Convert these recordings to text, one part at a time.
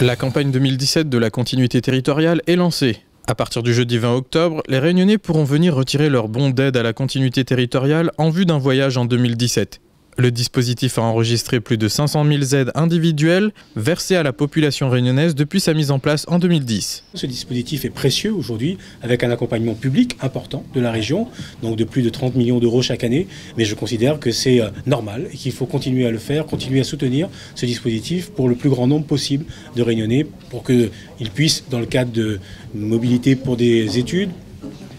La campagne 2017 de la continuité territoriale est lancée. À partir du jeudi 20 octobre, les Réunionnais pourront venir retirer leur bon d'aide à la continuité territoriale en vue d'un voyage en 2017. Le dispositif a enregistré plus de 500 000 aides individuelles versées à la population réunionnaise depuis sa mise en place en 2010. Ce dispositif est précieux aujourd'hui avec un accompagnement public important de la région, donc de plus de 30 millions d'euros chaque année. Mais je considère que c'est normal et qu'il faut continuer à le faire, continuer à soutenir ce dispositif pour le plus grand nombre possible de Réunionnais pour qu'ils puissent, dans le cadre de mobilité pour des études,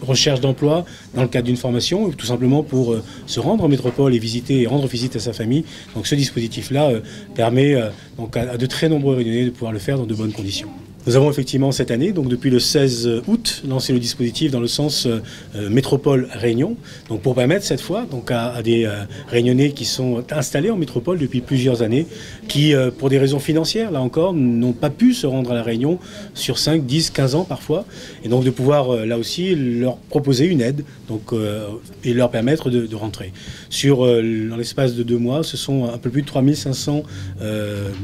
recherche d'emploi, dans le cadre d'une formation, tout simplement pour se rendre en métropole et visiter et rendre visite à sa famille. Donc ce dispositif-là permet donc à de très nombreux Réunionnais de pouvoir le faire dans de bonnes conditions. Nous avons effectivement cette année, donc depuis le 16 août, lancé le dispositif dans le sens métropole Réunion, donc pour permettre cette fois donc à des Réunionnais qui sont installés en métropole depuis plusieurs années, qui pour des raisons financières, là encore, n'ont pas pu se rendre à la Réunion sur 5, 10, 15 ans parfois, et donc de pouvoir là aussi leur proposer une aide donc, et leur permettre de rentrer. Dans l'espace de 2 mois, ce sont un peu plus de 3500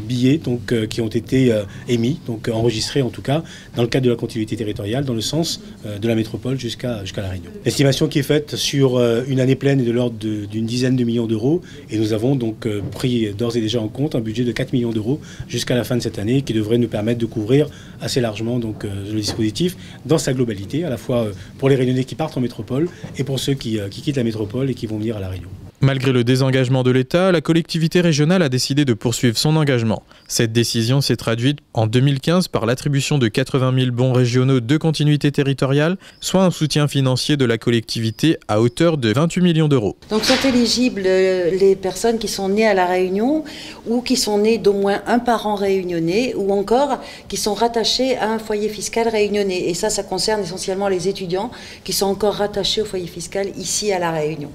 billets donc, qui ont été émis, donc enregistrés en tout cas dans le cadre de la continuité territoriale dans le sens de la métropole jusqu'à la Réunion. L'estimation qui est faite sur une année pleine est de l'ordre d'une dizaine de millions d'euros et nous avons donc pris d'ores et déjà en compte un budget de 4 millions d'euros jusqu'à la fin de cette année qui devrait nous permettre de couvrir assez largement donc, le dispositif dans sa globalité, à la fois pour les Réunionnais qui partent en métropole et pour ceux qui quittent la métropole et qui vont venir à la Réunion. Malgré le désengagement de l'État, la collectivité régionale a décidé de poursuivre son engagement. Cette décision s'est traduite en 2015 par l'attribution de 80 000 bons régionaux de continuité territoriale, soit un soutien financier de la collectivité à hauteur de 28 millions d'euros. Donc sont éligibles les personnes qui sont nées à La Réunion ou qui sont nées d'au moins un parent réunionnais ou encore qui sont rattachés à un foyer fiscal réunionnais. Et ça concerne essentiellement les étudiants qui sont encore rattachés au foyer fiscal ici à La Réunion.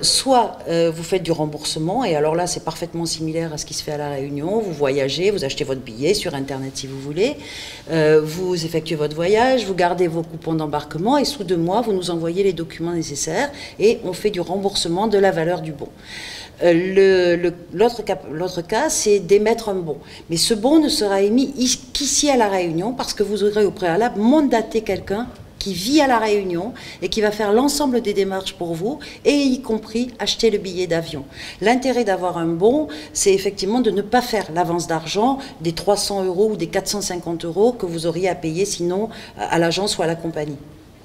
Soit vous faites du remboursement, et alors là c'est parfaitement similaire à ce qui se fait à La Réunion, vous voyagez, vous achetez votre billet sur internet si vous voulez, vous effectuez votre voyage, vous gardez vos coupons d'embarquement et sous 2 mois vous nous envoyez les documents nécessaires et on fait du remboursement de la valeur du bon. L'autre cas, c'est d'émettre un bon. Mais ce bon ne sera émis qu'ici à La Réunion parce que vous aurez au préalable mandaté quelqu'un qui vit à La Réunion et qui va faire l'ensemble des démarches pour vous, et y compris acheter le billet d'avion. L'intérêt d'avoir un bon, c'est effectivement de ne pas faire l'avance d'argent des 300 € ou des 450 € que vous auriez à payer sinon à l'agence ou à la compagnie.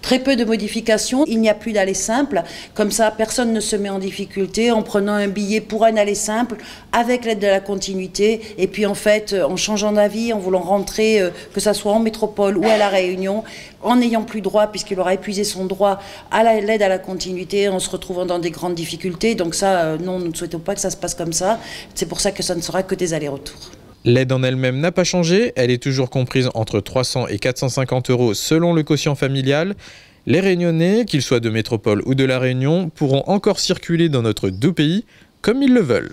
Très peu de modifications, il n'y a plus d'aller simple, comme ça personne ne se met en difficulté en prenant un billet pour un aller simple avec l'aide de la continuité et puis en fait en changeant d'avis, en voulant rentrer que ça soit en métropole ou à La Réunion, en n'ayant plus droit puisqu'il aura épuisé son droit à l'aide à la continuité, en se retrouvant dans des grandes difficultés. Donc ça, non, nous ne souhaitons pas que ça se passe comme ça, c'est pour ça que ça ne sera que des allers-retours. L'aide en elle-même n'a pas changé, elle est toujours comprise entre 300 et 450 € selon le quotient familial. Les Réunionnais, qu'ils soient de métropole ou de La Réunion, pourront encore circuler dans notre doux pays comme ils le veulent.